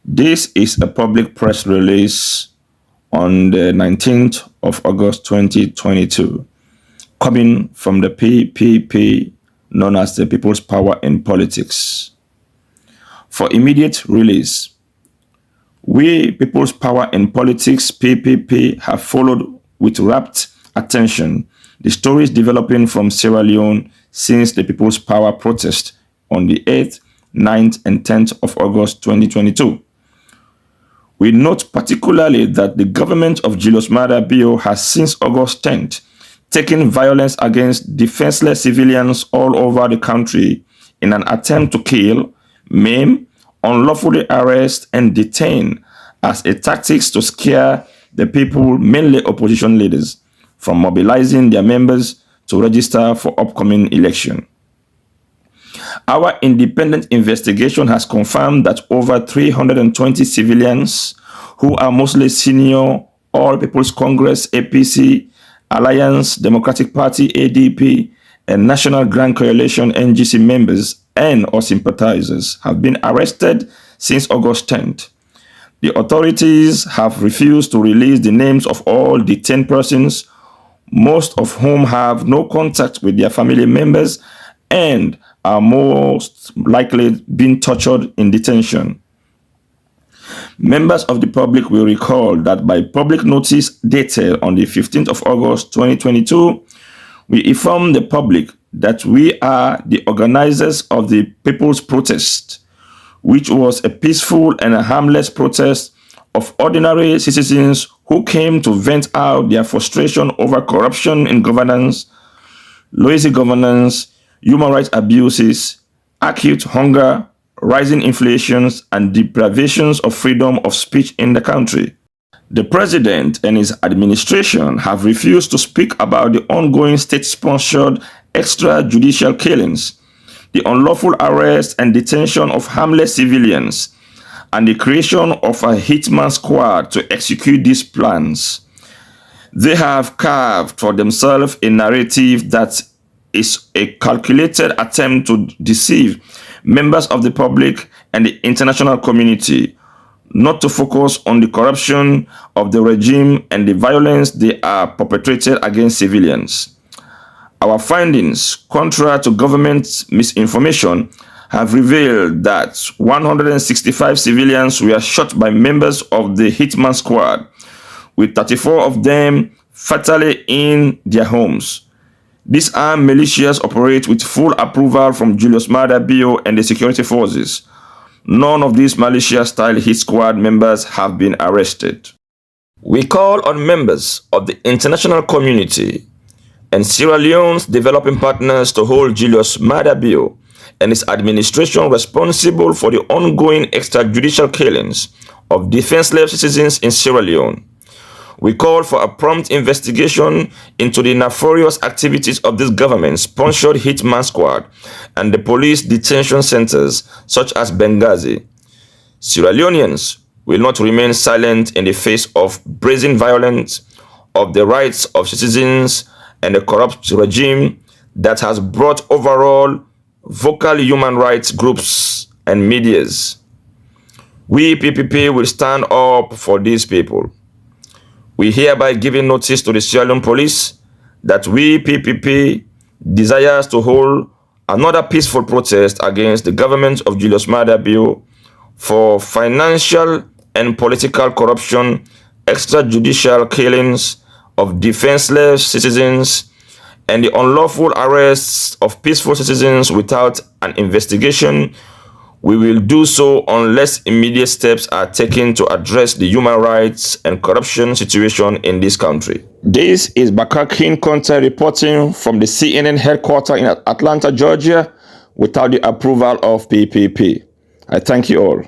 This is a public press release on the 19th of August 2022, coming from the PPP, known as the People's Power in Politics. For immediate release, we, People's Power in Politics, PPP, have followed with rapt attention the stories developing from Sierra Leone since the People's Power protest on the 8th, 9th, and 10th of August 2022. We note particularly that the government of Julius Maada Bio has since August 10th taken violence against defenseless civilians all over the country in an attempt to kill, maim, unlawfully arrest, and detain as a tactic to scare the people, mainly opposition leaders, from mobilizing their members to register for upcoming election. Our independent investigation has confirmed that over 320 civilians, who are mostly senior All People's Congress APC, Alliance Democratic Party ADP, and National Grand Coalition NGC members and or sympathizers, have been arrested since August 10th. The authorities have refused to release the names of all detained persons, most of whom have no contact with their family members and are most likely being tortured in detention. Members of the public will recall that by public notice dated on the 15th of August 2022, we informed the public that we are the organizers of the People's Protest, which was a peaceful and a harmless protest of ordinary citizens who came to vent out their frustration over corruption in governance, lazy governance, human rights abuses, acute hunger, rising inflations, and deprivations of freedom of speech in the country. The president and his administration have refused to speak about the ongoing state-sponsored extrajudicial killings, the unlawful arrest and detention of harmless civilians, and the creation of a hitman squad to execute these plans. They have carved for themselves a narrative that is a calculated attempt to deceive members of the public and the international community, not to focus on the corruption of the regime and the violence they are perpetrated against civilians. Our findings, contrary to government misinformation, have revealed that 165 civilians were shot by members of the Hitman Squad, with 34 of them fatally in their homes. These armed militias operate with full approval from Julius Maada Bio and the security forces. None of these militia-style hit squad members have been arrested. We call on members of the international community and Sierra Leone's developing partners to hold Julius Maada Bio and his administration responsible for the ongoing extrajudicial killings of defenseless citizens in Sierra Leone. We call for a prompt investigation into the nefarious activities of this government-sponsored Hitman Squad and the police detention centers such as Benghazi. Sierra Leoneans will not remain silent in the face of brazen violence of the rights of citizens and a corrupt regime that has brought overall vocal human rights groups and medias. We PPP will stand up for these people. We hereby giving notice to the Sierra Leone police that we PPP desires to hold another peaceful protest against the government of Julius Maada Bio for financial and political corruption, extrajudicial killings of defenseless citizens, and the unlawful arrests of peaceful citizens without an investigation. We will do so unless immediate steps are taken to address the human rights and corruption situation in this country. This is Bakakin Conte reporting from the CNN headquarters in Atlanta, Georgia, without the approval of PPP. I thank you all.